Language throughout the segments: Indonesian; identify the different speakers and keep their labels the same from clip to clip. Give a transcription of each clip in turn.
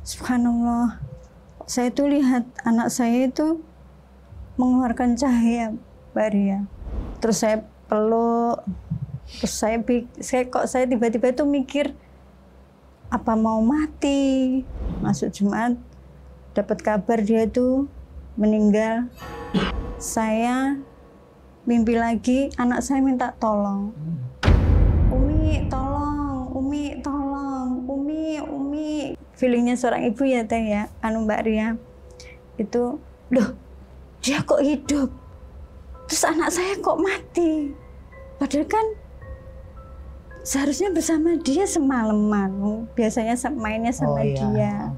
Speaker 1: Subhanallah, saya tuh lihat anak saya itu mengeluarkan cahaya, Mbak Ria. Terus saya peluk, terus saya tiba-tiba itu mikir, apa mau mati? Masuk Jumat, dapat kabar dia itu meninggal. Saya mimpi lagi, anak saya minta tolong. Umi, tolong, Umi, tolong, Umi. Feelingnya seorang ibu ya Teh ya, Mbak Ria. Itu, loh, dia kok hidup? Terus anak saya kok mati? Padahal kan seharusnya bersama dia semalaman. Biasanya mainnya sama dia.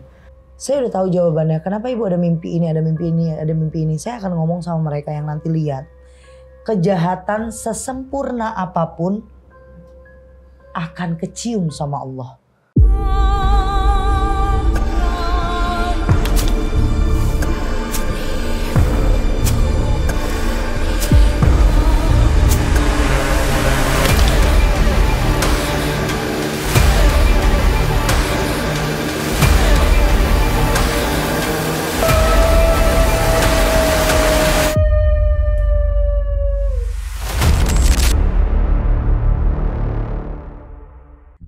Speaker 2: Saya udah tahu jawabannya. Kenapa ibu ada mimpi ini, ada mimpi ini, ada mimpi ini. Saya akan ngomong sama mereka yang nanti lihat. Kejahatan sesempurna apapun akan kecium sama Allah.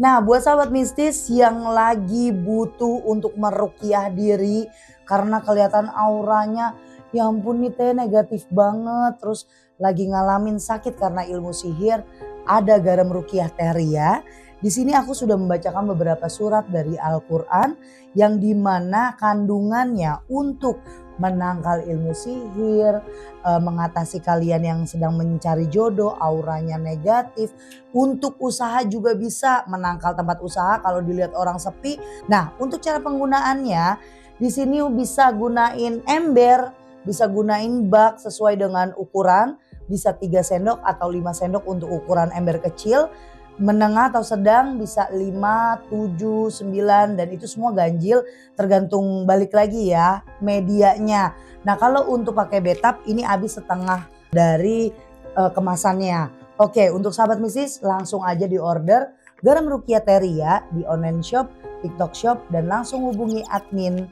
Speaker 2: Nah, buat sahabat mistis yang lagi butuh untuk meruqyah diri karena kelihatan auranya, ya ampun nih Teh negatif banget, terus lagi ngalamin sakit karena ilmu sihir, ada garam ruqyah Teh Ria. Di sini aku sudah membacakan beberapa surat dari Al-Qur'an yang dimana kandungannya untuk menangkal ilmu sihir, mengatasi kalian yang sedang mencari jodoh, auranya negatif. Untuk usaha juga bisa menangkal tempat usaha kalau dilihat orang sepi. Nah, untuk cara penggunaannya di sini bisa gunain ember, bisa gunain bak sesuai dengan ukuran, bisa 3 sendok atau 5 sendok untuk ukuran ember kecil. Menengah atau sedang bisa 5, 7, 9 dan itu semua ganjil tergantung balik lagi ya medianya. Nah kalau untuk pakai bathtub ini habis setengah dari kemasannya. Oke untuk sahabat mistis langsung aja di order garam ruqyah Teh Ria di online shop, TikTok shop dan langsung hubungi admin.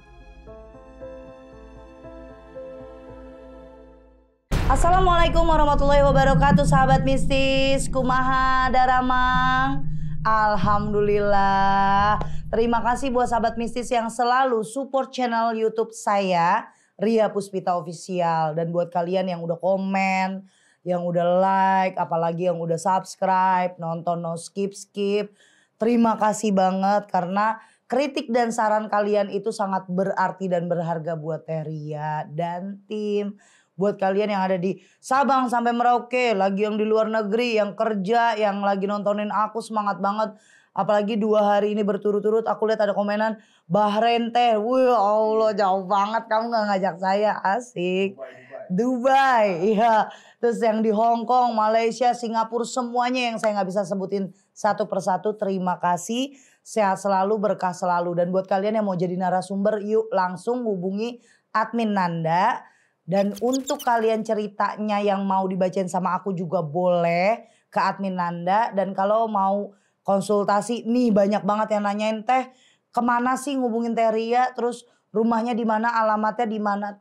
Speaker 2: Assalamualaikum warahmatullahi wabarakatuh sahabat mistis, kumaha daramang. Alhamdulillah. Terima kasih buat sahabat mistis yang selalu support channel YouTube saya Ria Puspita Official. Dan buat kalian yang udah komen, yang udah like, apalagi yang udah subscribe, nonton no skip. Terima kasih banget karena kritik dan saran kalian itu sangat berarti dan berharga buat Teh Ria dan tim. Buat kalian yang ada di Sabang sampai Merauke, lagi yang di luar negeri, yang kerja, yang lagi nontonin aku semangat banget. Apalagi 2 hari ini berturut-turut aku lihat ada komenan Bahrain Teh. Wih Allah jauh banget kamu gak ngajak saya, asik. Dubai, iya. Terus yang di Hong Kong, Malaysia, Singapura semuanya yang saya gak bisa sebutin satu persatu. Terima kasih, sehat selalu, berkah selalu. Dan buat kalian yang mau jadi narasumber yuk langsung hubungi admin Nanda. Dan untuk kalian ceritanya yang mau dibacain sama aku juga boleh ke admin Nanda. Dan kalau mau konsultasi nih banyak banget yang nanyain Teh kemana sih ngubungin Teh Ria. Terus rumahnya di mana, alamatnya di mana.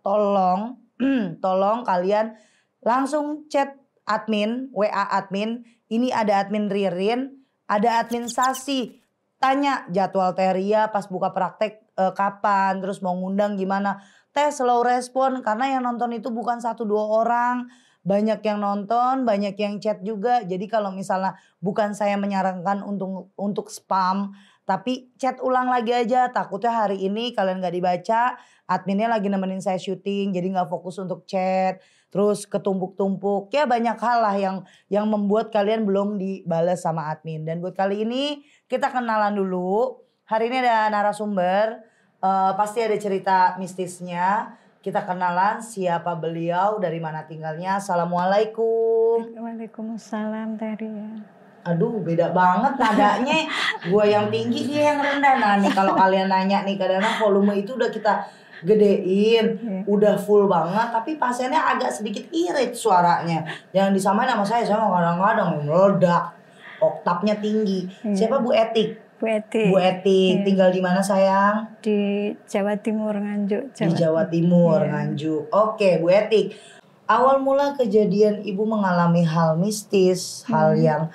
Speaker 2: Tolong kalian langsung chat admin, WA admin. Ini ada admin Ririn, ada admin Sasi. Tanya jadwal Teh Ria pas buka praktek kapan. Terus mau ngundang gimana. Teh slow respon karena yang nonton itu bukan 1-2 orang. Banyak yang nonton, banyak yang chat juga. Jadi kalau misalnya bukan saya menyarankan untuk spam. Tapi chat ulang lagi aja. Takutnya hari ini kalian gak dibaca. Adminnya lagi nemenin saya syuting. Jadi gak fokus untuk chat. Terus ketumpuk-tumpuk. Ya banyak hal lah yang membuat kalian belum dibalas sama admin. Dan buat kali ini kita kenalan dulu. Hari ini ada narasumber. Pasti ada cerita mistisnya. Kita kenalan siapa beliau, dari mana tinggalnya. Assalamualaikum.
Speaker 1: Waalaikumsalam Teh Ria.
Speaker 2: Aduh beda banget nadanya. Gue yang tinggi dia yang rendah. Nah nih kalau kalian nanya nih kadang-kadang volume itu udah kita gedein. Udah full banget. Tapi pasiennya agak sedikit irit suaranya. Jangan disamain sama saya mau kadang-kadang meledak. Oktapnya tinggi. Siapa Bu Etik?
Speaker 1: Bu Etik.
Speaker 2: Bu Etik,
Speaker 1: Iya.
Speaker 2: tinggal di mana sayang?
Speaker 1: Di Jawa Timur, Nganjuk.
Speaker 2: Di Jawa Timur,
Speaker 1: Iya.
Speaker 2: Nganjuk. Oke, Bu Etik. Awal mula kejadian Ibu mengalami hal mistis, hal yang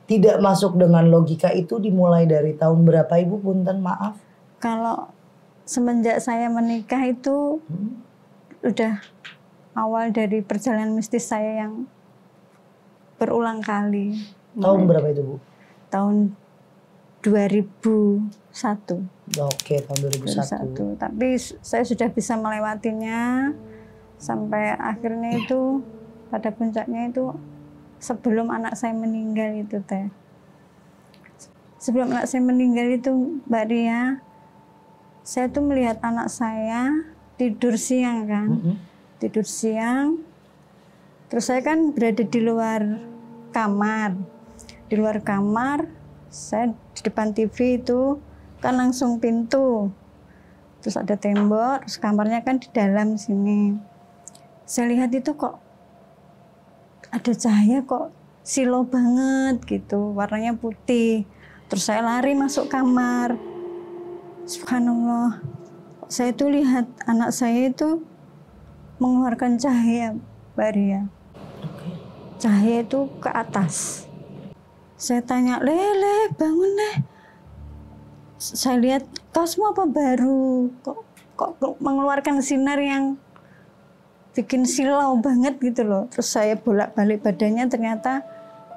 Speaker 2: tidak masuk dengan logika itu dimulai dari tahun berapa Ibu? Punten maaf.
Speaker 1: Kalau semenjak saya menikah itu udah awal dari perjalanan mistis saya yang berulang kali.
Speaker 2: Tahun berapa itu Bu?
Speaker 1: Tahun 2001.
Speaker 2: Oke, tahun 2001.
Speaker 1: Tapi saya sudah bisa melewatinya sampai akhirnya itu pada puncaknya itu sebelum anak saya meninggal itu teh. Sebelum anak saya meninggal itu Mbak Ria, saya tuh melihat anak saya tidur siang kan. Tidur siang. Terus saya kan berada di luar kamar. Di luar kamar, saya di depan TV itu kan langsung pintu. Terus ada tembok, terus kamarnya kan di dalam sini. Saya lihat itu kok ada cahaya kok silau banget gitu, warnanya putih. Terus saya lari masuk kamar. Subhanallah, saya tuh lihat anak saya itu mengeluarkan cahaya, Mbak Ria. Cahaya itu ke atas. Saya tanya, Lele, bangun deh. Saya lihat kaosmu apa baru? Kok mengeluarkan sinar yang bikin silau banget gitu loh. Terus saya bolak-balik badannya ternyata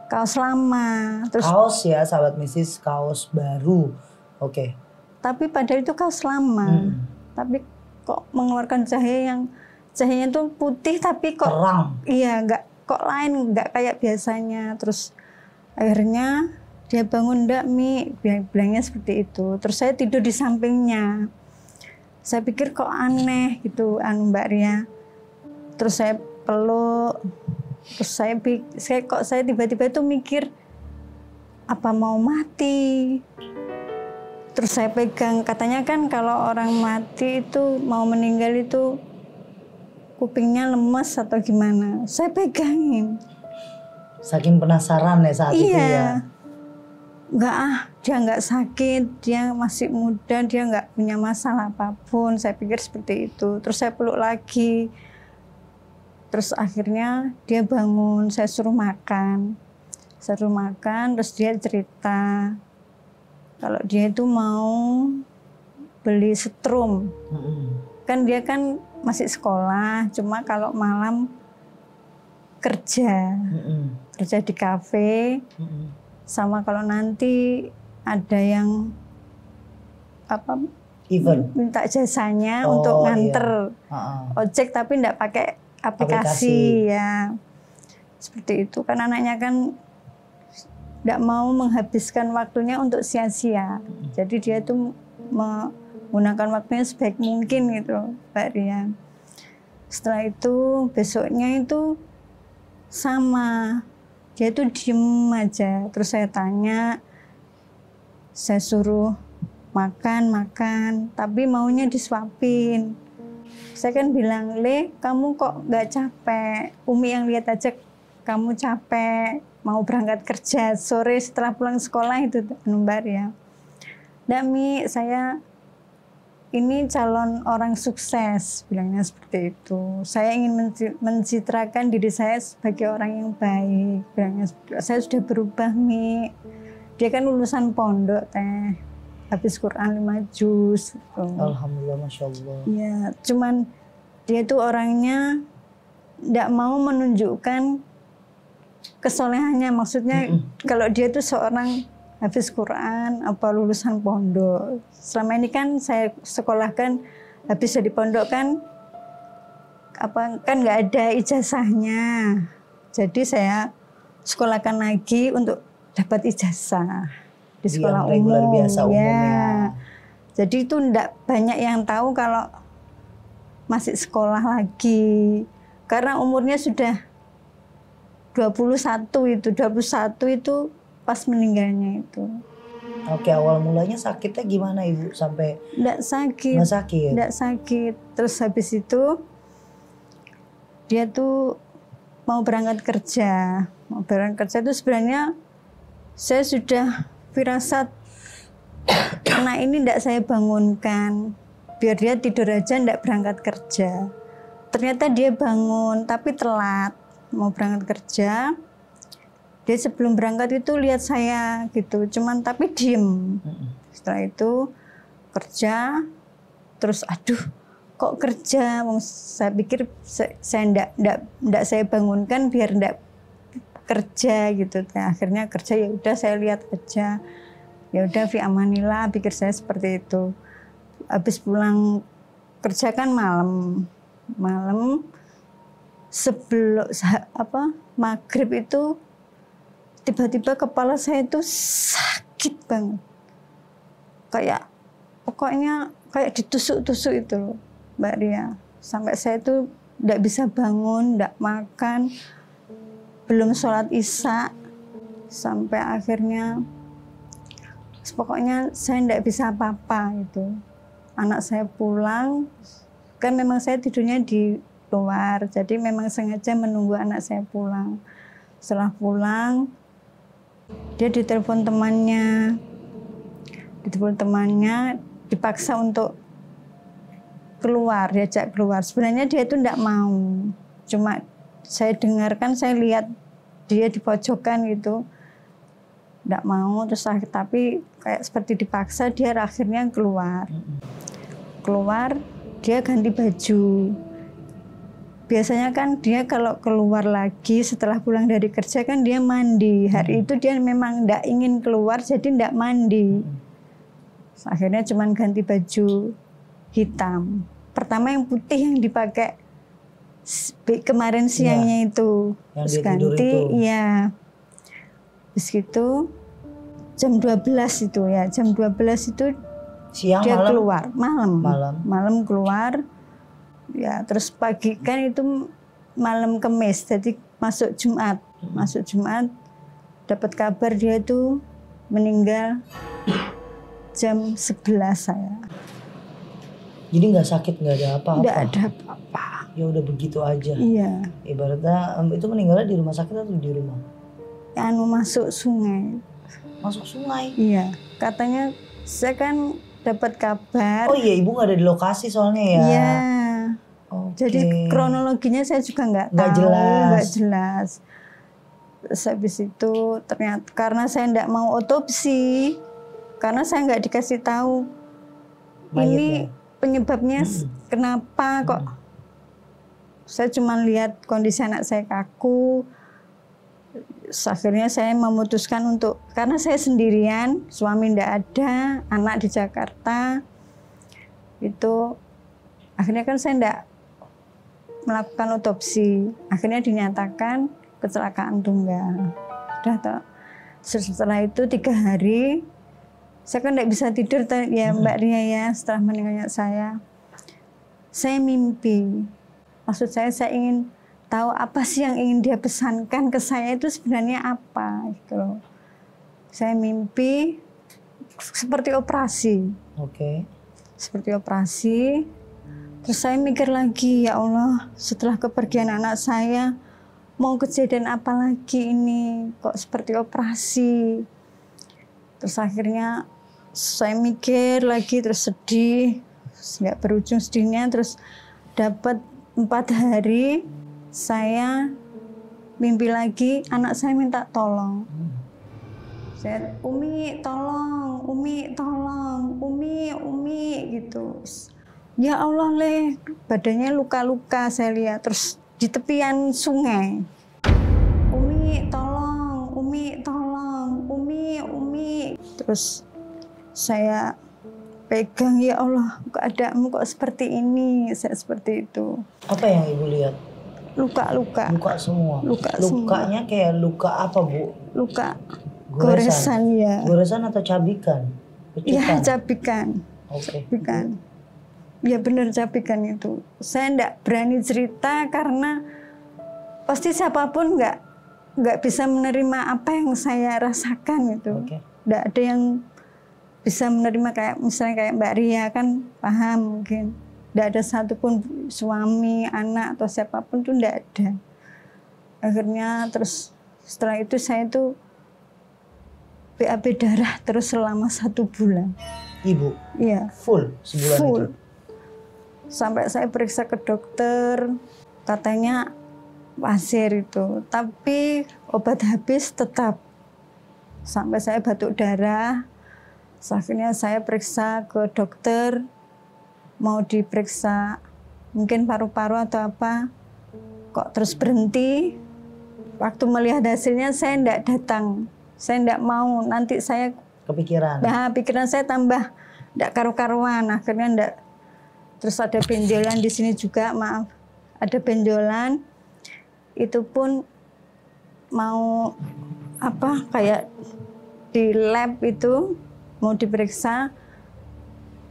Speaker 1: kaos lama. Terus
Speaker 2: Kaos ya, sahabat mistis, kaos baru. Oke.
Speaker 1: tapi padahal itu kaos lama. Tapi kok mengeluarkan cahaya yang cahayanya tuh putih tapi kok
Speaker 2: Terang.
Speaker 1: iya kok lain, nggak kayak biasanya. Terus akhirnya dia bangun, ndak Mi, bilangnya seperti itu. Terus saya tidur di sampingnya. Saya pikir kok aneh gitu Mbak Ria. Terus saya peluk. Terus saya tiba-tiba itu mikir apa mau mati. Terus saya pegang, katanya kan kalau orang mati itu mau meninggal itu kupingnya lemes atau gimana. Saya pegangin.
Speaker 2: Saking penasaran ya saat itu ya.
Speaker 1: Enggak dia nggak sakit, dia masih muda, dia nggak punya masalah apapun. Saya pikir seperti itu. Terus saya peluk lagi. Terus akhirnya dia bangun, saya suruh makan. Terus dia cerita kalau dia itu mau beli setrum. Kan dia kan masih sekolah, cuma kalau malam kerja di kafe. Sama kalau nanti ada yang
Speaker 2: Event.
Speaker 1: minta jasanya untuk nganter ojek tapi enggak pakai aplikasi ya. Seperti itu kan anaknya kan enggak mau menghabiskan waktunya untuk sia-sia. Jadi dia tuh menggunakan waktunya sebaik mungkin gitu, Mbak Ria. Setelah itu besoknya itu sama. Dia tuh diem aja. Terus saya tanya, saya suruh makan, tapi maunya disuapin. Saya kan bilang, Le, kamu kok nggak capek? Umi yang lihat aja kamu capek, mau berangkat kerja sore setelah pulang sekolah itu, Mbak Ria. Nggak, Mi, saya ini calon orang sukses, bilangnya seperti itu. Saya ingin mencitrakan diri saya sebagai orang yang baik, bilangnya seperti itu. Saya sudah berubah, Mi. Dia kan lulusan pondok, teh. Habis Quran 5 juz. Gitu.
Speaker 2: Alhamdulillah, Masya Allah.
Speaker 1: Ya, cuman dia tuh orangnya nggak mau menunjukkan kesolehannya. Maksudnya kalau dia tuh seorang habis Quran, apa lulusan pondok. Selama ini kan saya sekolahkan habis dari pondok kan nggak ada ijazahnya. Jadi saya sekolahkan lagi untuk dapat ijazah di sekolah umum.
Speaker 2: Reguler biasa umum
Speaker 1: ya.
Speaker 2: ya.
Speaker 1: Jadi itu enggak banyak yang tahu kalau masih sekolah lagi. Karena umurnya sudah 21 itu pas meninggalnya itu.
Speaker 2: Oke, awal mulanya sakitnya gimana Ibu sampai?
Speaker 1: Enggak sakit.
Speaker 2: Nggak sakit?
Speaker 1: Enggak sakit. Terus habis itu dia tuh mau berangkat kerja. Mau berangkat kerja itu sebenarnya saya sudah firasat anak ini tidak saya bangunkan, biar dia tidur aja tidak berangkat kerja. Ternyata dia bangun tapi telat mau berangkat kerja. Dia sebelum berangkat itu lihat saya gitu, cuman tapi diem. Setelah itu kerja, terus aduh kok kerja? Saya pikir saya ndak saya bangunkan biar ndak kerja gitu. Nah, akhirnya kerja, ya udah saya lihat aja. Ya udah fi amanillah, pikir saya seperti itu. Habis pulang kerja kan malam sebelum maghrib itu tiba-tiba kepala saya itu sakit banget. Kayak pokoknya kayak ditusuk-tusuk itu loh, Mbak Ria. Sampai saya itu ndak bisa bangun, ndak makan, belum sholat isya, sampai akhirnya pokoknya saya ndak bisa apa-apa itu. Anak saya pulang, kan memang saya tidurnya di luar, jadi memang sengaja menunggu anak saya pulang. Setelah pulang, dia ditelepon temannya, dipaksa untuk keluar, diajak keluar. Sebenarnya dia itu ndak mau, cuma saya dengarkan, saya lihat dia di pojokan gitu, ndak mau, terus tapi kayak seperti dipaksa, dia akhirnya keluar. Dia ganti baju. Biasanya kan dia kalau keluar lagi setelah pulang dari kerja kan dia mandi. Hari itu dia memang ndak ingin keluar, jadi ndak mandi. Akhirnya cuman ganti baju hitam. Pertama yang putih yang dipakai kemarin siangnya itu, terus ganti, iya. Terus gitu jam 12 itu ya, jam 12 itu
Speaker 2: siang,
Speaker 1: dia
Speaker 2: malam?
Speaker 1: Keluar, malam keluar, ya terus pagi kan itu malam Kamis, jadi masuk Jumat, dapat kabar dia itu meninggal jam 11 saya.
Speaker 2: Jadi nggak sakit, nggak ada apa-apa?
Speaker 1: Nggak ada apa-apa.
Speaker 2: Ya udah begitu aja.
Speaker 1: Iya.
Speaker 2: Ibaratnya itu meninggalnya di rumah sakit atau di rumah?
Speaker 1: Masuk sungai.
Speaker 2: Masuk sungai?
Speaker 1: Iya. Katanya saya kan dapat kabar.
Speaker 2: Oh iya, ibu nggak ada di lokasi soalnya ya?
Speaker 1: Iya.
Speaker 2: Okay.
Speaker 1: Jadi kronologinya saya juga nggak jelas. Terus habis itu ternyata karena saya nggak mau otopsi, karena saya nggak dikasih tahu ini penyebabnya kenapa kok. Saya cuma lihat kondisi anak saya kaku. Akhirnya saya memutuskan untuk, karena saya sendirian, suami ndak ada, anak di Jakarta, itu akhirnya kan saya ndak melakukan otopsi. Akhirnya dinyatakan kecelakaan tunggal. Setelah itu 3 hari, saya kan ndak bisa tidur ya Mbak Ria ya, setelah meninggalnya saya mimpi. Maksud saya ingin tahu apa sih yang ingin dia pesankan ke saya itu sebenarnya apa gitu loh. Saya mimpi seperti operasi.
Speaker 2: Oke.
Speaker 1: Seperti operasi. Terus saya mikir lagi, ya Allah, setelah kepergian anak saya mau kejadian apa lagi ini, kok seperti operasi. Terus akhirnya saya mikir lagi, terus sedih, nggak berujung sedihnya. Terus dapat 4 hari saya mimpi lagi, anak saya minta tolong. Saya, Umi tolong, Umi gitu. Ya Allah badannya luka-luka saya lihat, terus di tepian sungai. Umi tolong, Umi. Terus saya pegang, ya Allah, keadaanmu kok seperti ini, saya seperti itu.
Speaker 2: Apa yang ibu lihat?
Speaker 1: Luka-luka.
Speaker 2: Luka semua? Lukanya
Speaker 1: semua.
Speaker 2: kayak luka apa Bu?
Speaker 1: Luka goresan ya.
Speaker 2: Goresan atau cabikan?
Speaker 1: Iya, cabikan.
Speaker 2: Oke.
Speaker 1: Cabikan. Ya benar, cabikan itu. Saya enggak berani cerita karena pasti siapapun nggak bisa menerima apa yang saya rasakan itu. Nggak ada yang bisa menerima, kayak misalnya kayak Mbak Ria kan paham mungkin. Nggak ada satupun suami, anak atau siapapun tuh nggak ada. Akhirnya terus setelah itu saya tuh BAB darah terus selama 1 bulan.
Speaker 2: Ibu?
Speaker 1: Iya.
Speaker 2: Full sebulan
Speaker 1: Full.
Speaker 2: itu?
Speaker 1: Sampai saya periksa ke dokter, katanya pasir itu. Tapi obat habis tetap. Sampai saya batuk darah. Akhirnya saya periksa ke dokter, mau diperiksa mungkin paru-paru atau apa. Kok terus berhenti. Waktu melihat hasilnya saya enggak datang. Saya enggak mau, nanti saya
Speaker 2: kepikiran.
Speaker 1: Nah, pikiran saya tambah enggak karu-karuan. Akhirnya enggak. Terus ada benjolan di sini juga, maaf. Ada benjolan. Itu pun mau apa kayak di lab itu mau diperiksa.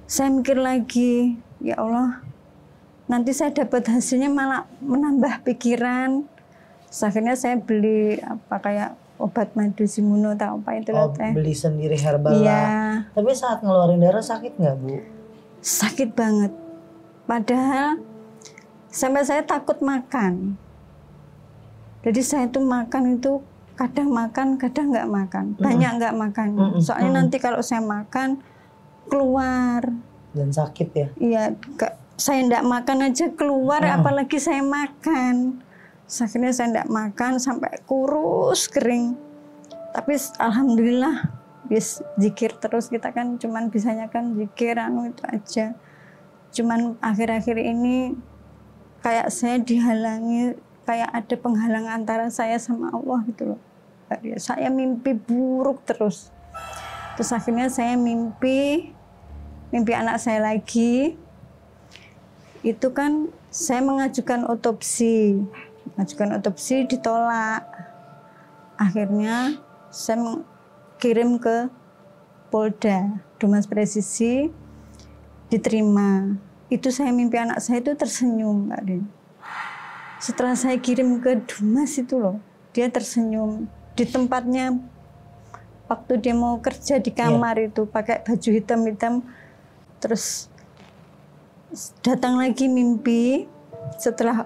Speaker 1: Saya mikir lagi, ya Allah, nanti saya dapat hasilnya malah menambah pikiran. Akhirnya saya beli apa kayak obat madu simuno atau apa itu loh teh.
Speaker 2: Beli sendiri herbal
Speaker 1: Iya.
Speaker 2: lah. Tapi saat ngeluarin darah sakit nggak Bu?
Speaker 1: Sakit banget. Padahal sampai saya takut makan. Jadi saya tuh makan itu kadang makan, kadang nggak makan. Banyak nggak makan. Soalnya nanti kalau saya makan keluar.
Speaker 2: Dan sakit ya?
Speaker 1: Iya, saya nggak makan aja keluar, apalagi saya makan. Akhirnya saya nggak makan sampai kurus kering. Tapi alhamdulillah, bis zikir terus, kita kan cuman bisanya kan zikir itu aja. Cuman akhir-akhir ini kayak saya dihalangi, kayak ada penghalang antara saya sama Allah gitu loh. Saya mimpi buruk terus. Terus akhirnya saya mimpi anak saya lagi. Itu kan saya mengajukan otopsi ditolak. Akhirnya saya kirim ke Polda, Dumas Presisi, diterima. Itu saya mimpi anak saya itu tersenyum, Mbak Din. Setelah saya kirim ke Dumas itu loh, dia tersenyum di tempatnya. Waktu dia mau kerja di kamar itu pakai baju hitam-hitam, terus datang lagi mimpi setelah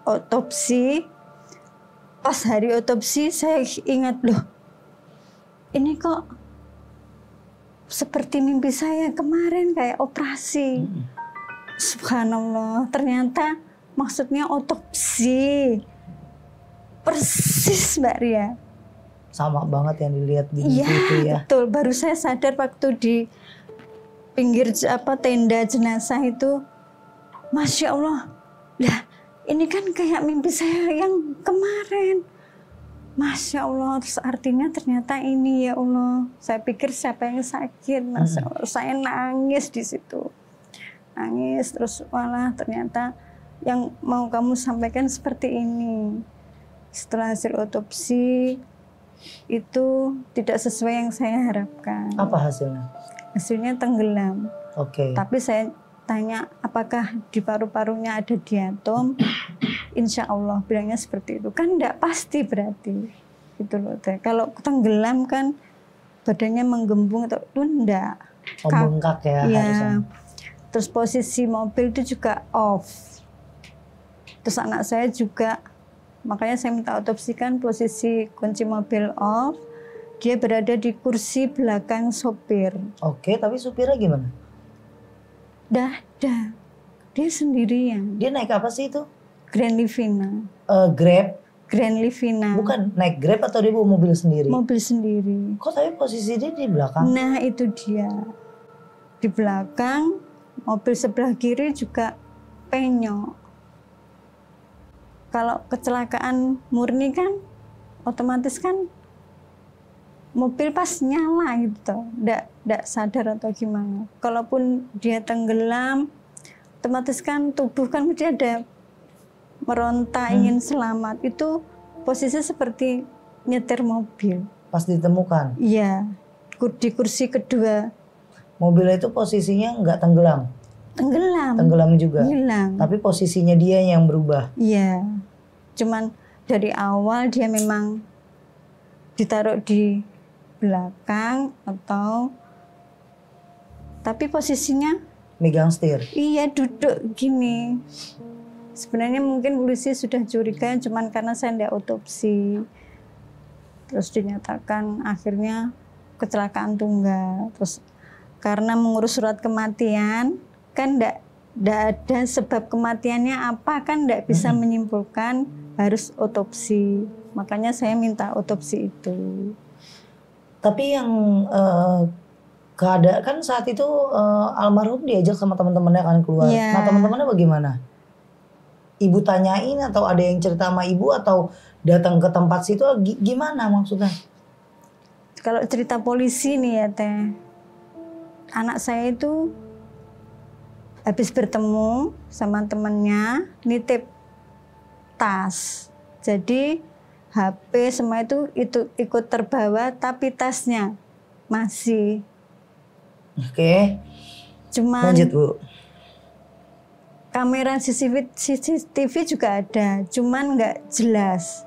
Speaker 1: otopsi. Pas hari otopsi saya ingat, loh ini kok seperti mimpi saya kemarin kayak operasi. Subhanallah, ternyata maksudnya otopsi. Persis Mbak Ria.
Speaker 2: Sama banget yang dilihat di mimpi itu ya.
Speaker 1: Betul, baru saya sadar waktu di pinggir tenda jenazah itu. Masya Allah, lah ini kan kayak mimpi saya yang kemarin. Masya Allah, terus artinya ternyata ini ya Allah. Saya pikir siapa yang sakit, Masya Allah. Saya nangis di situ. Nangis, terus malah ternyata yang mau kamu sampaikan seperti ini. Setelah hasil otopsi, itu tidak sesuai yang saya harapkan.
Speaker 2: Apa hasilnya?
Speaker 1: Hasilnya tenggelam.
Speaker 2: Oke.
Speaker 1: Tapi saya tanya apakah di paru-parunya ada diatom. Insya Allah bilangnya seperti itu. Kan enggak pasti berarti. Gitu loh. Kalau tenggelam kan badannya menggembung atau itu enggak.
Speaker 2: Membengkak ya harusnya.
Speaker 1: Terus posisi mobil itu juga off. Terus anak saya juga, makanya saya minta otopsikan posisi kunci mobil off. Dia berada di kursi belakang sopir.
Speaker 2: Oke, tapi supirnya gimana?
Speaker 1: Dah. Dia sendirian.
Speaker 2: Dia naik apa sih itu?
Speaker 1: Grand Livina.
Speaker 2: Grab?
Speaker 1: Grand Livina.
Speaker 2: Bukan, naik Grab atau dia bawa mobil sendiri?
Speaker 1: Mobil sendiri.
Speaker 2: Kok tapi posisi dia di belakang?
Speaker 1: Nah itu dia. Di belakang, mobil sebelah kiri juga penyok. Kalau kecelakaan murni kan, otomatis kan mobil pas nyala gitu, nggak sadar atau gimana. Kalaupun dia tenggelam, otomatis kan tubuh kan mesti ada meronta ingin selamat. Itu posisi seperti nyetir mobil.
Speaker 2: Pas ditemukan?
Speaker 1: Iya, di kursi kedua.
Speaker 2: Mobilnya itu posisinya nggak tenggelam?
Speaker 1: Tenggelam.
Speaker 2: Tenggelam juga?
Speaker 1: Hilang.
Speaker 2: Tapi posisinya dia yang berubah?
Speaker 1: Iya, cuman dari awal dia memang ditaruh di belakang atau tapi posisinya
Speaker 2: megang setir.
Speaker 1: Iya, duduk gini. Sebenarnya mungkin polisi sudah curiga, cuman karena saya tidak otopsi. terus dinyatakan akhirnya kecelakaan tunggal. Terus karena mengurus surat kematian kan enggak ada sebab kematiannya apa, kan enggak bisa menyimpulkan, harus otopsi. Makanya saya minta otopsi itu.
Speaker 2: Tapi yang keadaan kan saat itu almarhum diajak sama teman-temannya kan keluar.
Speaker 1: Iya.
Speaker 2: Nah teman-temannya bagaimana? Ibu tanyain atau ada yang cerita sama ibu atau datang ke tempat situ gimana maksudnya?
Speaker 1: Kalau cerita polisi nih ya Teh, anak saya itu habis bertemu sama temennya nitip tas. Jadi HP semua itu ikut terbawa tapi tasnya masih.
Speaker 2: Oke.
Speaker 1: Cuman
Speaker 2: Lanjut Bu.
Speaker 1: kamera CCTV juga ada, cuman nggak jelas.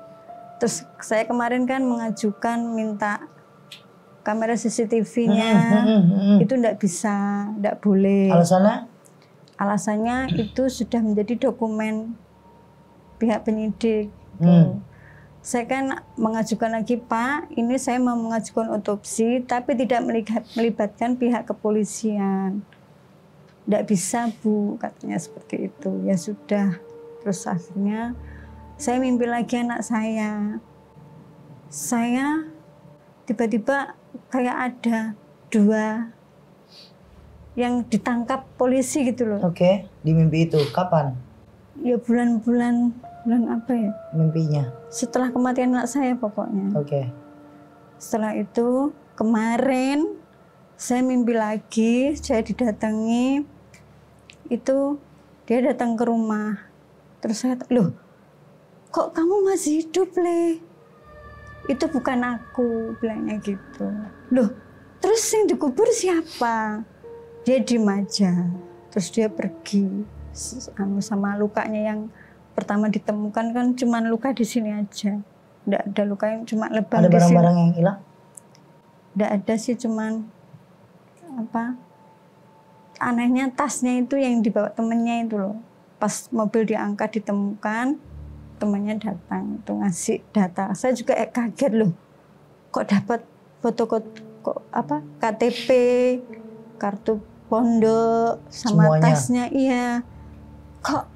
Speaker 1: Terus saya kemarin kan mengajukan minta kamera CCTV-nya, itu nggak bisa, nggak boleh.
Speaker 2: Alasannya?
Speaker 1: Alasannya itu sudah menjadi dokumen pihak penyidik. Saya kan mengajukan lagi, Pak, ini saya mau mengajukan otopsi, tapi tidak melibatkan pihak kepolisian. Tidak bisa Bu, katanya seperti itu. Ya sudah, terus akhirnya saya mimpi lagi anak saya. Saya tiba-tiba kayak ada 2 yang ditangkap polisi gitu loh.
Speaker 2: Oke, di mimpi itu kapan?
Speaker 1: Ya bulan apa ya?
Speaker 2: Mimpinya.
Speaker 1: Setelah kematian anak saya pokoknya.
Speaker 2: Oke.
Speaker 1: Setelah itu kemarin saya mimpi lagi, saya didatangi, itu dia datang ke rumah. Terus saya, loh kok kamu masih hidup Le? Itu bukan aku, bilangnya gitu. Loh terus yang dikubur siapa? Dia diem aja, terus dia pergi sama lukanya yang pertama ditemukan kan cuman luka di sini aja, nggak ada luka yang cuma lebam.
Speaker 2: Ada barang-barang yang hilang?
Speaker 1: Nggak ada sih, cuman apa? Anehnya tasnya itu yang dibawa temennya itu loh. Pas mobil diangkat ditemukan, temannya datang itu ngasih data. Saya juga kaget loh, kok dapat foto kok apa KTP, kartu pondok sama
Speaker 2: semuanya.
Speaker 1: Tasnya, iya. Kok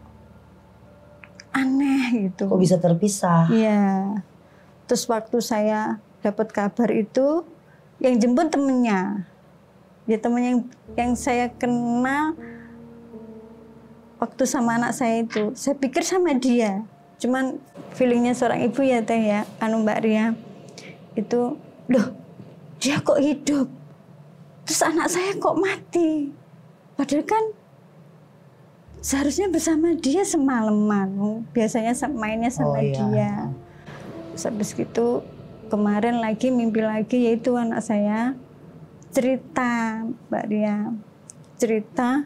Speaker 1: aneh gitu.
Speaker 2: Kok bisa terpisah?
Speaker 1: Iya. Terus waktu saya dapat kabar itu, yang jemput temennya. Ya temen yang saya kenal waktu sama anak saya itu. Saya pikir sama dia. Cuman feelingnya seorang ibu ya Teh ya, Mbak Ria. Itu, loh dia kok hidup? Terus anak saya kok mati? Padahal kan seharusnya bersama dia semalaman. Biasanya mainnya sama dia. Terus habis gitu kemarin lagi mimpi lagi, yaitu anak saya cerita, Mbak Ria. Cerita,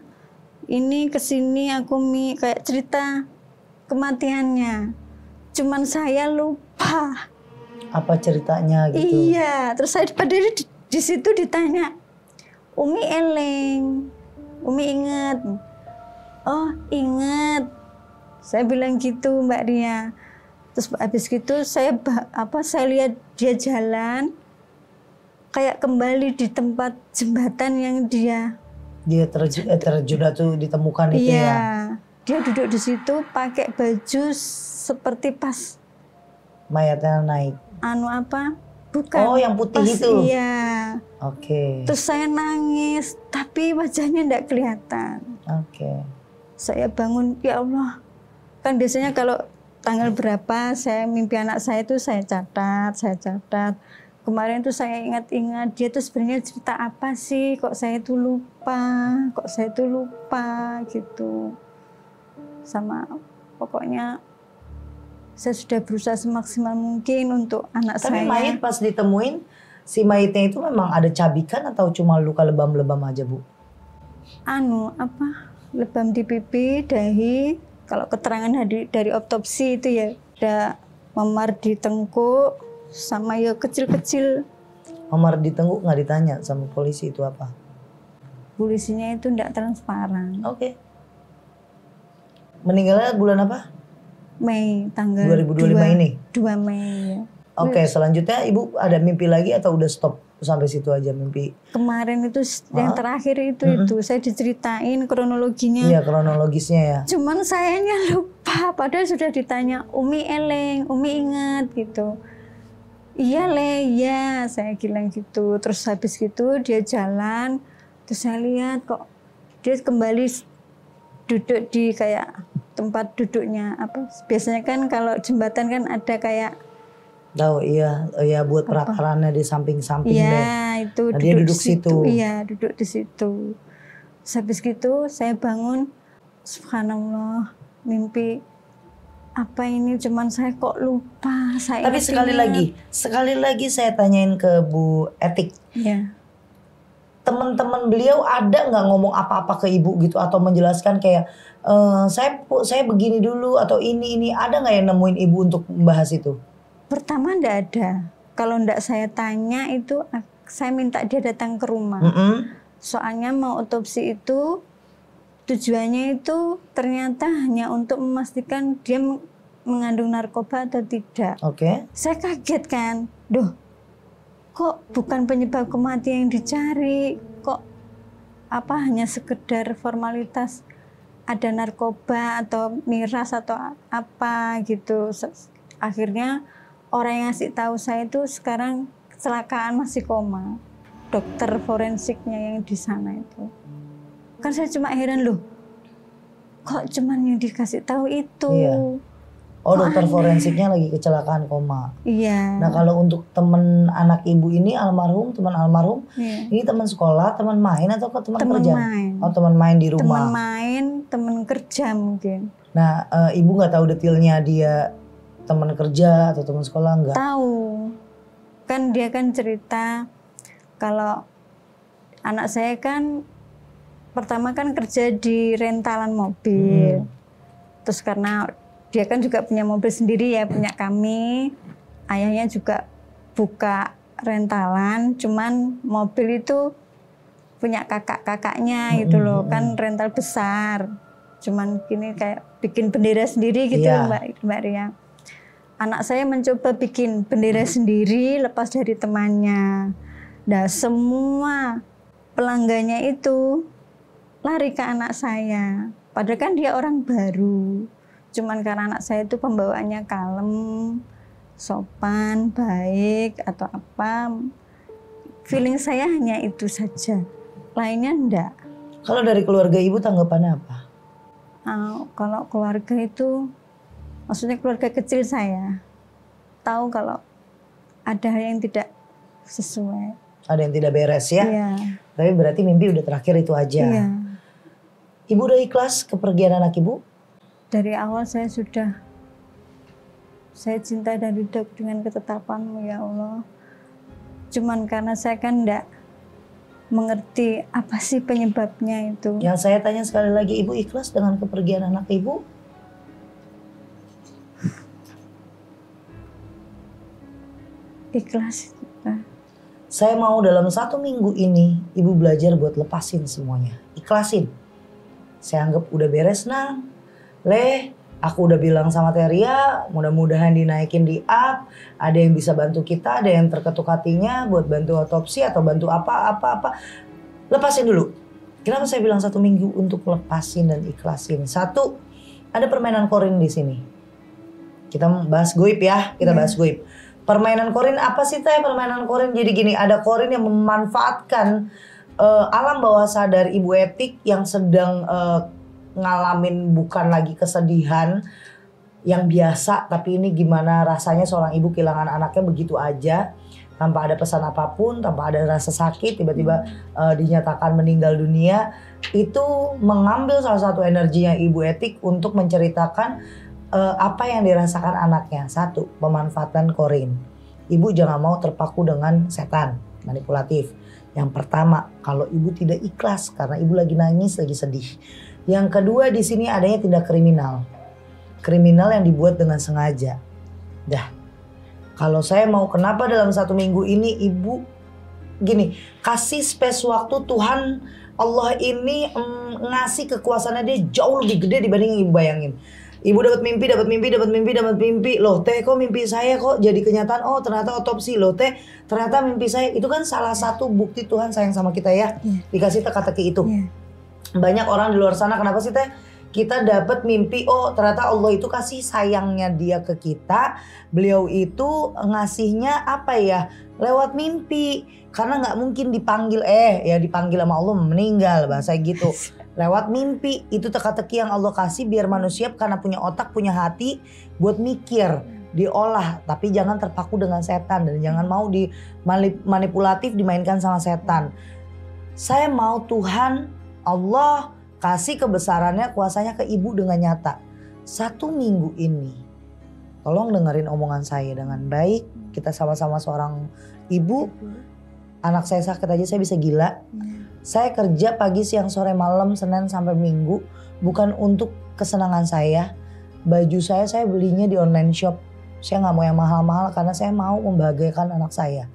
Speaker 1: ini kesini aku kayak cerita kematiannya. Cuman saya lupa.
Speaker 2: Apa ceritanya gitu?
Speaker 1: Iya, terus saya padahal di situ ditanya, Umi eleng, Umi inget. Oh inget, saya bilang gitu Mbak Ria. Terus habis gitu saya lihat dia jalan, kayak kembali di tempat jembatan yang dia
Speaker 2: terjun tuh ditemukan itu ya.
Speaker 1: Dia duduk di situ pakai baju seperti pas
Speaker 2: mayatnya naik.
Speaker 1: Bukan.
Speaker 2: Oh yang putih
Speaker 1: pas,
Speaker 2: itu.
Speaker 1: Iya.
Speaker 2: Oke.
Speaker 1: Terus saya nangis, tapi wajahnya enggak kelihatan.
Speaker 2: Oke.
Speaker 1: Saya bangun, ya Allah. Kan biasanya kalau tanggal berapa saya mimpi anak saya itu saya catat. Kemarin tuh saya ingat-ingat dia tuh sebenarnya cerita apa sih, kok saya tuh lupa gitu. Sama pokoknya saya sudah berusaha semaksimal mungkin untuk anak saya.
Speaker 2: Tapi mayat pas ditemuin, si mayatnya itu memang ada cabikan atau cuma luka lebam-lebam aja Bu?
Speaker 1: Lebam di pipi, dahi. Kalau keterangan dari otopsi itu ya ada memar di tengkuk, sama ya kecil-kecil.
Speaker 2: Memar di tengkuk nggak ditanya sama polisi itu apa?
Speaker 1: Polisinya itu enggak transparan.
Speaker 2: Oke. Meninggalnya bulan apa?
Speaker 1: Mei, tanggal
Speaker 2: 2025 ini?
Speaker 1: 2 Mei ya.
Speaker 2: Oke, selanjutnya ibu ada mimpi lagi atau udah stop sampai situ aja mimpi?
Speaker 1: Kemarin itu yang terakhir itu saya diceritain kronologinya.
Speaker 2: Iya, kronologisnya ya.
Speaker 1: Cuman sayanya lupa, padahal sudah ditanya, Umi eleng, Umi ingat gitu. Iya Le, iya saya bilang gitu. Terus habis gitu dia jalan, terus saya lihat kok dia kembali duduk di kayak tempat duduknya apa? Biasanya kan kalau jembatan kan ada kayak
Speaker 2: Tahu iya, ya buat perakarannya di samping-samping deh.
Speaker 1: Iya, itu
Speaker 2: Nah, dia duduk situ.
Speaker 1: Iya, duduk di situ. Terus habis gitu saya bangun, subhanallah, mimpi apa ini, cuman saya kok lupa.
Speaker 2: Tapi sekali lagi saya tanyain ke Bu Etik.
Speaker 1: Iya.
Speaker 2: Teman-teman beliau ada nggak ngomong apa-apa ke ibu gitu atau menjelaskan kayak saya begini dulu atau ini ada nggak yang nemuin ibu untuk membahas itu?
Speaker 1: Pertama ndak ada. Kalau ndak saya tanya itu saya minta dia datang ke rumah. Soalnya mau otopsi itu tujuannya itu ternyata hanya untuk memastikan dia mengandung narkoba atau tidak.
Speaker 2: Oke.
Speaker 1: Saya kaget kan, kok bukan penyebab kematian yang dicari, kok hanya sekedar formalitas ada narkoba atau miras atau apa gitu. Akhirnya orang yang ngasih tahu saya itu sekarang kecelakaan masih koma, dokter forensiknya yang di sana itu. Kan saya cuma heran kok cuman yang dikasih tahu itu.
Speaker 2: Iya. Oh, dokter forensiknya lagi kecelakaan koma.
Speaker 1: Iya.
Speaker 2: Nah, kalau untuk teman anak ibu ini teman almarhum, ini teman sekolah, teman main atau teman kerja?
Speaker 1: Main.
Speaker 2: Oh, teman main di rumah.
Speaker 1: Teman main, teman kerja mungkin.
Speaker 2: Nah, ibu nggak tahu detailnya dia teman kerja atau teman sekolah nggak?
Speaker 1: Tahu. Kan dia kan cerita kalau anak saya kan pertama kan kerja di rentalan mobil. Terus karena dia kan juga punya mobil sendiri ya, punya kami. Ayahnya juga buka rentalan, cuman mobil itu punya kakak-kakaknya gitu loh, kan rental besar. Cuman gini kayak bikin bendera sendiri gitu Mbak Ria. Anak saya mencoba bikin bendera sendiri lepas dari temannya. Nah, semua pelanggannya itu lari ke anak saya. Padahal kan dia orang baru. Cuman karena anak saya itu pembawaannya kalem, sopan, baik atau apa. Feeling saya hanya itu saja. Lainnya enggak.
Speaker 2: Kalau dari keluarga ibu tanggapannya apa?
Speaker 1: Kalau keluarga itu, maksudnya keluarga kecil saya, tahu kalau ada hal yang tidak sesuai.
Speaker 2: Ada yang tidak beres ya?
Speaker 1: Iya.
Speaker 2: Tapi berarti mimpi udah terakhir itu aja.
Speaker 1: Iya.
Speaker 2: Ibu udah ikhlas kepergian anak ibu?
Speaker 1: Dari awal saya cinta dan hidup dengan ketetapan-Mu ya Allah. Cuman karena saya kan enggak mengerti apa sih penyebabnya itu.
Speaker 2: Yang saya tanya sekali lagi, ibu ikhlas dengan kepergian anak ibu?
Speaker 1: Ikhlas.
Speaker 2: Saya mau dalam 1 minggu ini ibu belajar buat lepasin semuanya. Ikhlasin. Saya anggap udah beres nang. Aku udah bilang sama Teria, mudah-mudahan dinaikin di up. Ada yang bisa bantu kita, ada yang terketuk hatinya buat bantu otopsi atau bantu apa. Lepasin dulu. Kenapa saya bilang 1 minggu untuk lepasin dan ikhlasin? 1, ada permainan korin di sini. Kita bahas goib ya, bahas goib. Permainan korin apa sih Teh? Permainan korin jadi gini, ada korin yang memanfaatkan alam bawah sadar Ibu Etik yang sedang ngalamin bukan lagi kesedihan yang biasa, tapi ini gimana rasanya seorang ibu kehilangan anaknya begitu aja tanpa ada pesan apapun, tanpa ada rasa sakit, tiba-tiba dinyatakan meninggal dunia. Itu mengambil salah satu energinya Ibu Etik untuk menceritakan apa yang dirasakan anaknya. 1, pemanfaatan korin. Ibu jangan mau terpaku dengan setan manipulatif. Yang pertama, kalau ibu tidak ikhlas karena ibu lagi nangis, lagi sedih. Yang kedua, di sini adanya tindak kriminal. Kriminal yang dibuat dengan sengaja. Kalau saya mau kenapa dalam 1 minggu ini ibu gini, kasih space waktu. Tuhan Allah ini ngasih kekuasaannya dia jauh lebih gede dibanding yang ibu bayangin. Ibu dapat mimpi. Loh teh kok mimpi saya kok jadi kenyataan? Oh ternyata otopsi. Loh teh ternyata mimpi saya. Itu kan salah satu bukti Tuhan sayang sama kita ya. Dikasih teka-teki itu. Banyak orang di luar sana, kenapa sih teh? Kita dapat mimpi, oh ternyata Allah itu kasih sayangnya dia ke kita. Beliau itu ngasihnya apa ya? Lewat mimpi. Karena gak mungkin dipanggil, ya dipanggil sama Allah meninggal, bahasa gitu. Lewat mimpi, itu teka-teki yang Allah kasih biar manusia karena punya otak, punya hati buat mikir, diolah. Tapi jangan terpaku dengan setan dan jangan mau manipulatif dimainkan sama setan. Saya mau Tuhan, Allah kasih kebesarannya, kuasanya ke ibu dengan nyata. 1 minggu ini, tolong dengerin omongan saya dengan baik. Kita sama-sama seorang ibu. Anak saya sakit aja saya bisa gila. Saya kerja pagi, siang, sore, malam, Senin sampai Minggu. Bukan untuk kesenangan saya. Baju saya belinya di online shop. Saya gak mau yang mahal-mahal karena saya mau membahagiakan anak saya.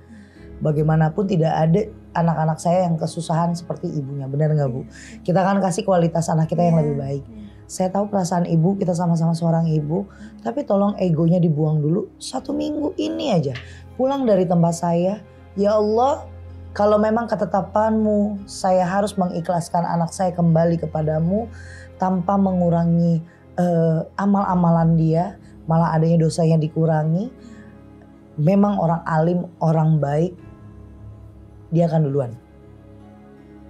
Speaker 2: Bagaimanapun tidak ada anak-anak saya yang kesusahan seperti ibunya. Benar gak Bu? Kita kan kasih kualitas anak kita yang lebih baik. Saya tahu perasaan ibu, kita sama-sama seorang ibu. Tapi tolong egonya dibuang dulu. 1 minggu ini aja. Pulang dari tempat saya. Ya Allah, kalau memang ketetapanmu, saya harus mengikhlaskan anak saya kembali kepadamu tanpa mengurangi amal-amalan dia, malah adanya dosanya dikurangi. Memang orang alim, orang baik, dia akan duluan.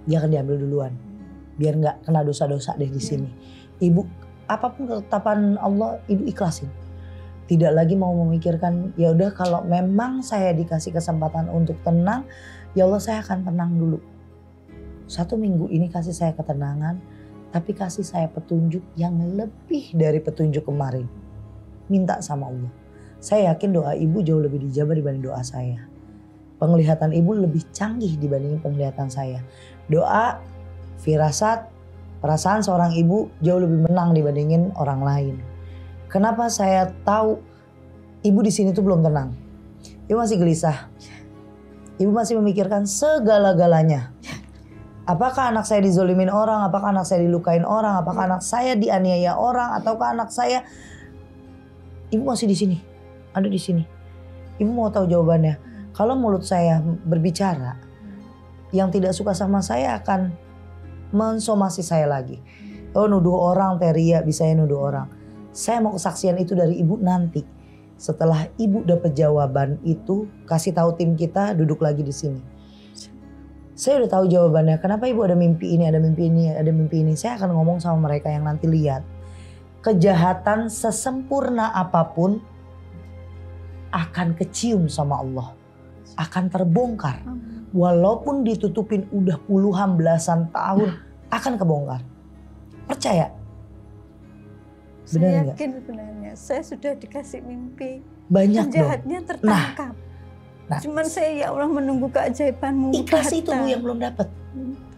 Speaker 2: Dia akan diambil duluan. Biar nggak kena dosa-dosa deh di sini. Ibu, apapun ketetapan Allah, ibu ikhlasin. Tidak lagi mau memikirkan, ya udah kalau memang saya dikasih kesempatan untuk tenang, ya Allah saya akan tenang dulu. 1 minggu ini kasih saya ketenangan, tapi kasih saya petunjuk yang lebih dari petunjuk kemarin. Minta sama Allah. Saya yakin doa ibu jauh lebih dijabah dibanding doa saya. Penglihatan ibu lebih canggih dibanding penglihatan saya. Doa, firasat, perasaan seorang ibu jauh lebih menang dibandingin orang lain. Kenapa saya tahu ibu di sini tuh belum tenang? Ibu masih gelisah. Ibu masih memikirkan segala-galanya. Apakah anak saya dizolimin orang? Apakah anak saya dilukain orang? Apakah anak saya dianiaya orang? Ataukah anak saya... Ibu masih di sini. Ada di sini. Ibu mau tahu jawabannya. Kalau mulut saya berbicara, yang tidak suka sama saya akan mensomasi saya lagi. Oh nuduh orang, teria, bisa ya nuduh orang. Saya mau kesaksian itu dari ibu nanti. Setelah ibu dapat jawaban itu, kasih tahu tim kita duduk lagi di sini. Saya udah tahu jawabannya. Kenapa ibu ada mimpi ini, ada mimpi ini, ada mimpi ini. Saya akan ngomong sama mereka yang nanti lihat. Kejahatan sesempurna apapun akan kecium sama Allah. Akan terbongkar. Walaupun ditutupin udah puluhan belasan tahun, akan kebongkar. Percaya? Benar
Speaker 1: Saya
Speaker 2: enggak?
Speaker 1: yakin sebenarnya. Saya sudah dikasih mimpi.
Speaker 2: Banyak
Speaker 1: penjahatnya
Speaker 2: dong.
Speaker 1: tertangkap.
Speaker 2: Nah,
Speaker 1: Cuman saya ya Allah menunggu keajaibanmu.
Speaker 2: ikhlas itu Bu yang belum dapat.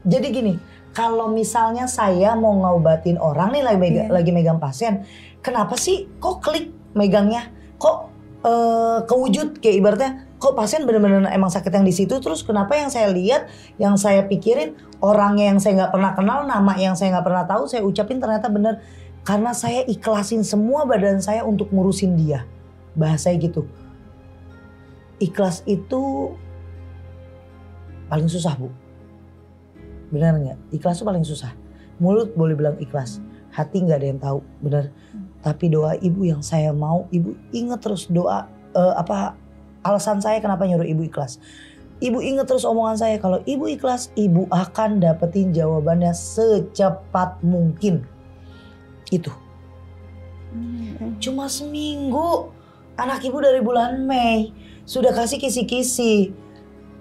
Speaker 2: Jadi gini, kalau misalnya saya mau ngobatin orang nih lagi megang pasien, kenapa sih kok klik megangnya? Kok kewujud kayak ibaratnya kok pasien benar-benar emang sakit yang di situ, terus kenapa yang saya lihat, yang saya pikirin orangnya yang saya nggak pernah kenal, nama yang saya nggak pernah tahu, saya ucapin ternyata benar. Karena saya ikhlasin semua badan saya untuk ngurusin dia. Bahasanya gitu. Ikhlas itu paling susah Bu. Benar nggak? Ikhlas itu paling susah. Mulut boleh bilang ikhlas, hati nggak ada yang tahu, benar. Tapi doa ibu yang saya mau, ibu ingat terus doa alasan saya kenapa nyuruh ibu ikhlas. Ibu ingat terus omongan saya, kalau ibu ikhlas, ibu akan dapetin jawabannya secepat mungkin. Itu. Cuma seminggu, anak ibu dari bulan Mei sudah kasih kisi-kisi.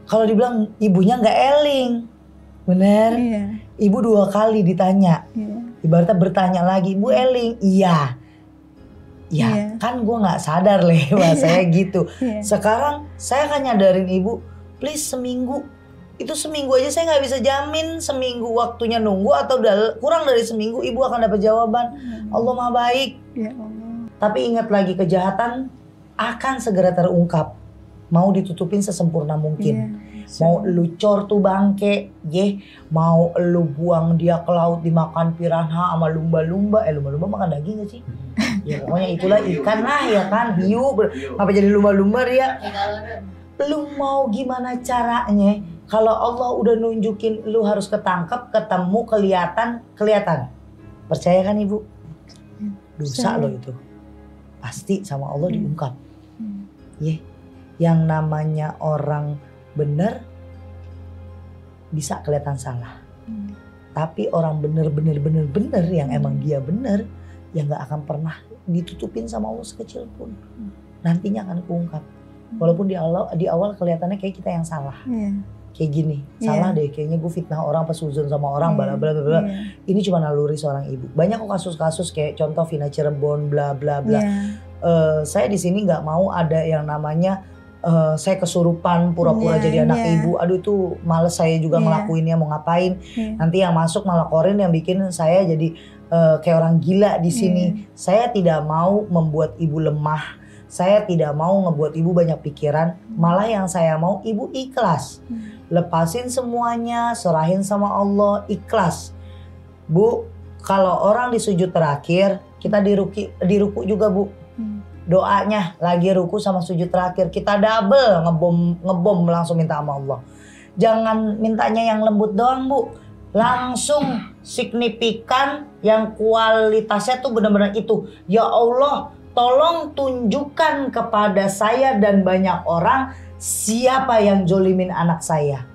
Speaker 2: Kalau dibilang ibunya nggak eling, bener?
Speaker 1: Iya.
Speaker 2: Ibu 2 kali ditanya, ibaratnya bertanya lagi, ibu eling, iya. Ya kan gue gak sadar bahasanya gitu. Sekarang saya akan nyadarin ibu, please seminggu. Itu seminggu aja saya gak bisa jamin seminggu waktunya nunggu atau kurang dari seminggu ibu akan dapat jawaban. Allah Maha Baik.
Speaker 1: Ya Allah.
Speaker 2: Tapi ingat lagi, kejahatan akan segera terungkap. Mau ditutupin sesempurna mungkin. Mau lu cor tuh bangke, mau lu buang dia ke laut dimakan piranha sama lumba-lumba. Lumba-lumba makan daging gak sih? Ya pokoknya itulah ikan lah ya kan, hiu. Ngapa jadi lumba-lumba dia? Lu mau gimana caranya? Kalau Allah udah nunjukin lu harus ketangkep, ketemu, kelihatan. Percaya kan ibu? Dosa lo itu. Pasti sama Allah diungkap. Yang namanya orang benar bisa kelihatan salah. Tapi orang bener yang emang dia bener, yang gak akan pernah ditutupin sama Allah sekecil pun. Nantinya akan keungkap. Walaupun di awal kelihatannya kayak kita yang salah. Kayak gini, salah deh kayaknya gue fitnah orang, pas suzon sama orang, bla bla bla. Ini cuma naluri seorang ibu. Banyak kok kasus-kasus kayak contoh Vina Cirebon, bla bla bla. Saya di sini nggak mau ada yang namanya saya kesurupan pura-pura jadi anak ibu. Aduh itu males saya juga ngelakuinnya, mau ngapain. Nanti yang masuk malah korin yang bikin saya jadi kayak orang gila di sini. Saya tidak mau membuat ibu lemah. Saya tidak mau ngebuat ibu banyak pikiran. Malah yang saya mau ibu ikhlas. Lepasin semuanya, serahin sama Allah, ikhlas. Bu, kalau orang di sujud terakhir, kita di ruku juga bu. Doanya lagi ruku sama sujud terakhir, kita double ngebom langsung minta sama Allah. Jangan mintanya yang lembut doang bu, langsung signifikan yang kualitasnya tuh benar-benar itu. Ya Allah, tolong tunjukkan kepada saya dan banyak orang siapa yang jolimin anak saya.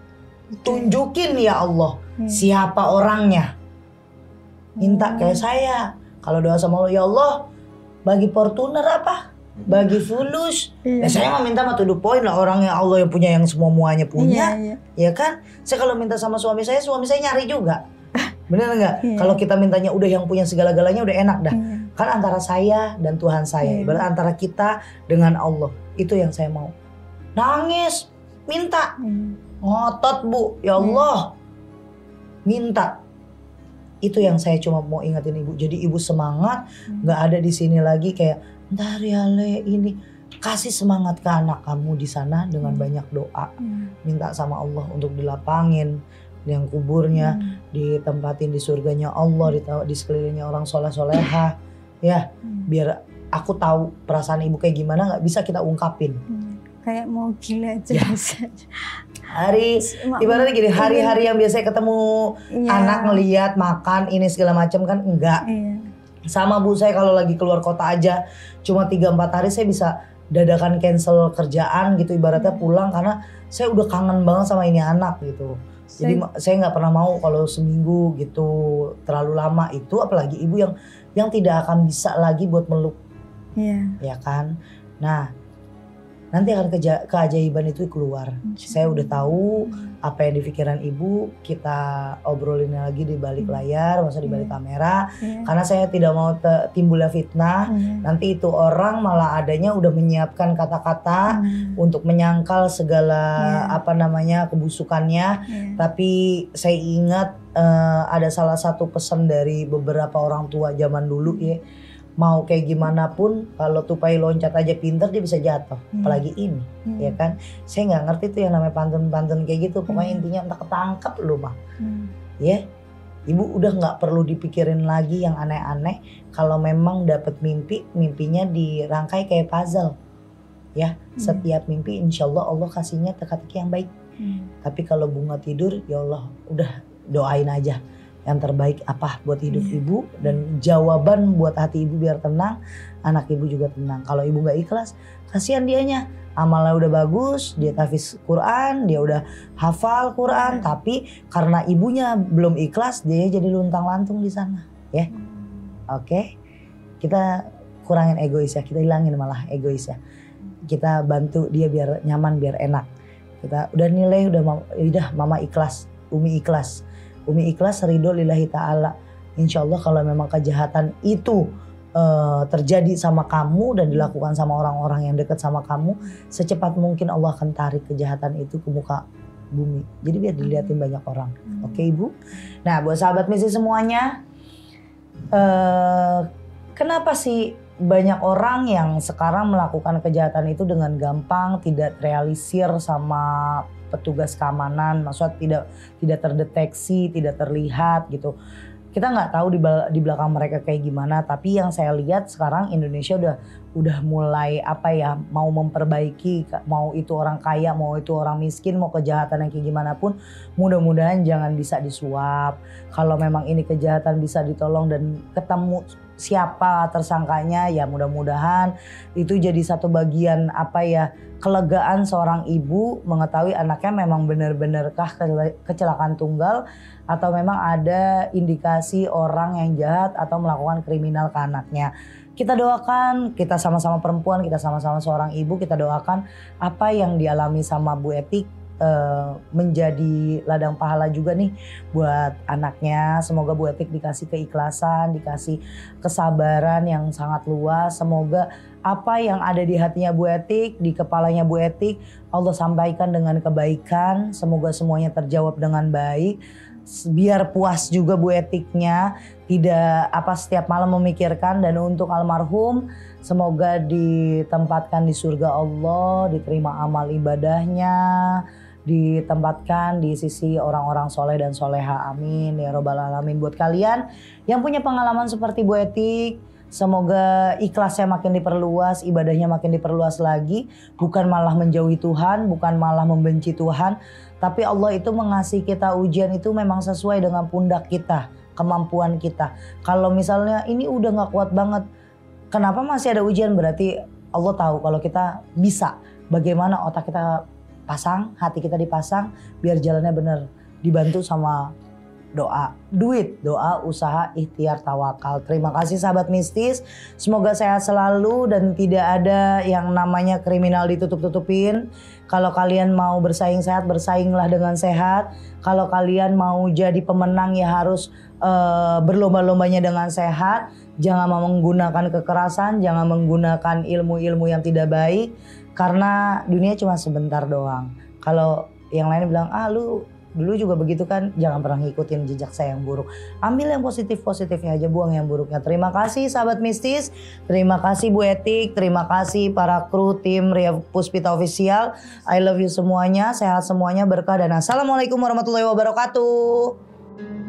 Speaker 2: Tunjukin ya Allah siapa orangnya. Minta kayak saya. Kalau doa sama Allah, ya Allah bagi Fortuner apa? Bagi fulus. Ya saya mau minta to the point lah, orang yang Allah yang punya yang semua-muanya punya. Ya kan? Saya kalau minta sama suami saya nyari juga. Bener nggak? Kalau kita mintanya udah yang punya segala-galanya udah enak dah. Kan antara saya dan Tuhan saya. Ibarat antara kita dengan Allah. Itu yang saya mau. Nangis, minta. Ngotot bu, ya Allah. Minta. Itu yang saya cuma mau ingetin ibu. Jadi ibu semangat, nggak ada di sini lagi kayak ntar ya Le ini. Kasih semangat ke anak kamu di sana dengan banyak doa. Minta sama Allah untuk dilapangin yang kuburnya, ditempatin di surganya Allah, di sekelilingnya orang soleh-soleha. Ya, biar aku tahu perasaan ibu kayak gimana, nggak bisa kita ungkapin.
Speaker 1: Kayak mau gila aja.
Speaker 2: Ya. Ibaratnya gini, hari-hari yang biasanya ketemu anak ngeliat makan ini segala macam kan enggak. Sama bu, saya kalau lagi keluar kota aja cuma 3-4 hari saya bisa dadakan cancel kerjaan gitu, ibaratnya pulang karena saya udah kangen banget sama ini anak gitu. Jadi saya nggak pernah mau kalau seminggu gitu terlalu lama itu, apalagi ibu yang tidak akan bisa lagi buat meluk. Ya kan. Nah, nanti akan keajaiban itu keluar. Saya udah tahu apa yang di pikiran ibu, kita obrolin lagi di balik layar, maksudnya di balik kamera. Karena saya tidak mau timbulnya fitnah. Nanti itu orang malah adanya udah menyiapkan kata-kata untuk menyangkal segala apa namanya kebusukannya. Tapi saya ingat ada salah satu pesan dari beberapa orang tua zaman dulu ya. Mau kayak gimana pun kalau tupai loncat aja pinter dia bisa jatuh. Apalagi ini ya kan. Saya nggak ngerti tuh yang namanya pantun-pantun kayak gitu. Pokoknya intinya entah ketangkep lu mah. Ya, ibu udah nggak perlu dipikirin lagi yang aneh-aneh. Kalau memang dapat mimpi, mimpinya dirangkai kayak puzzle. Ya, setiap mimpi insya Allah Allah kasihnya teka-teki yang baik. Tapi kalau bunga tidur ya Allah udah doain aja yang terbaik apa buat hidup ibu, dan jawaban buat hati ibu biar tenang, anak ibu juga tenang. Kalau ibu nggak ikhlas, kasihan dianya. Amalnya udah bagus, dia tahfiz Quran, dia udah hafal Quran, tapi karena ibunya belum ikhlas, dia jadi luntang-lantung di sana, ya. Oke. Kita kurangin egois ya, kita hilangin malah egois ya. Kita bantu dia biar nyaman, biar enak. Kita udah nilai, udah mama ikhlas, Umi ikhlas. Umi ikhlas ridho lillahi ta'ala. Insya Allah kalau memang kejahatan itu terjadi sama kamu dan dilakukan sama orang-orang yang dekat sama kamu, secepat mungkin Allah akan tarik kejahatan itu ke muka bumi. Jadi biar dilihatin banyak orang. Oke ibu? Nah buat sahabat misi semuanya, kenapa sih banyak orang yang sekarang melakukan kejahatan itu dengan gampang, tidak terrealisir sama petugas keamanan, maksudnya tidak terdeteksi, tidak terlihat gitu. kita nggak tahu di belakang mereka kayak gimana. Tapi yang saya lihat sekarang Indonesia udah mulai mau memperbaiki, mau itu orang kaya, mau itu orang miskin, mau kejahatan yang kayak gimana pun, mudah-mudahan jangan bisa disuap. Kalau memang ini kejahatan bisa ditolong dan ketemu siapa tersangkanya, ya mudah-mudahan itu jadi satu bagian kelegaan seorang ibu mengetahui anaknya memang benar-benarkah kecelakaan tunggal atau memang ada indikasi orang yang jahat atau melakukan kriminal ke anaknya. Kita doakan, kita sama-sama perempuan, kita sama-sama seorang ibu, kita doakan apa yang dialami sama Bu Etik menjadi ladang pahala juga nih buat anaknya. Semoga Bu Etik dikasih keikhlasan, dikasih kesabaran yang sangat luas. Semoga apa yang ada di hatinya Bu Etik, di kepalanya Bu Etik, Allah sampaikan dengan kebaikan. Semoga semuanya terjawab dengan baik. Biar puas juga Bu Etiknya, tidak setiap malam memikirkan. Dan untuk almarhum, semoga ditempatkan di surga Allah, diterima amal ibadahnya, ditempatkan di sisi orang-orang soleh dan soleha, amin ya robbal alamin. Buat kalian yang punya pengalaman seperti Bu Etik, semoga ikhlasnya makin diperluas, ibadahnya makin diperluas lagi, bukan malah menjauhi Tuhan, bukan malah membenci Tuhan, tapi Allah itu mengasihi kita. Ujian itu memang sesuai dengan pundak kita, kemampuan kita. Kalau misalnya ini udah gak kuat banget, kenapa masih ada ujian? Berarti Allah tahu kalau kita bisa. Bagaimana otak kita pasang, hati kita dipasang, biar jalannya bener. Dibantu sama doa, duit, doa, usaha, ikhtiar, tawakal. Terima kasih sahabat mistis. Semoga sehat selalu dan tidak ada yang namanya kriminal ditutup-tutupin. Kalau kalian mau bersaing sehat, bersainglah dengan sehat. Kalau kalian mau jadi pemenang ya harus berlomba-lombanya dengan sehat. Jangan menggunakan kekerasan, jangan menggunakan ilmu-ilmu yang tidak baik. Karena dunia cuma sebentar doang. Kalau yang lain bilang, lu dulu juga begitu kan, jangan pernah ngikutin jejak saya yang buruk. Ambil yang positif-positifnya aja, buang yang buruknya. Terima kasih sahabat mistis, terima kasih Bu Etik, terima kasih para kru tim Ria Puspita Official. I love you semuanya, sehat semuanya, berkah dan assalamualaikum warahmatullahi wabarakatuh.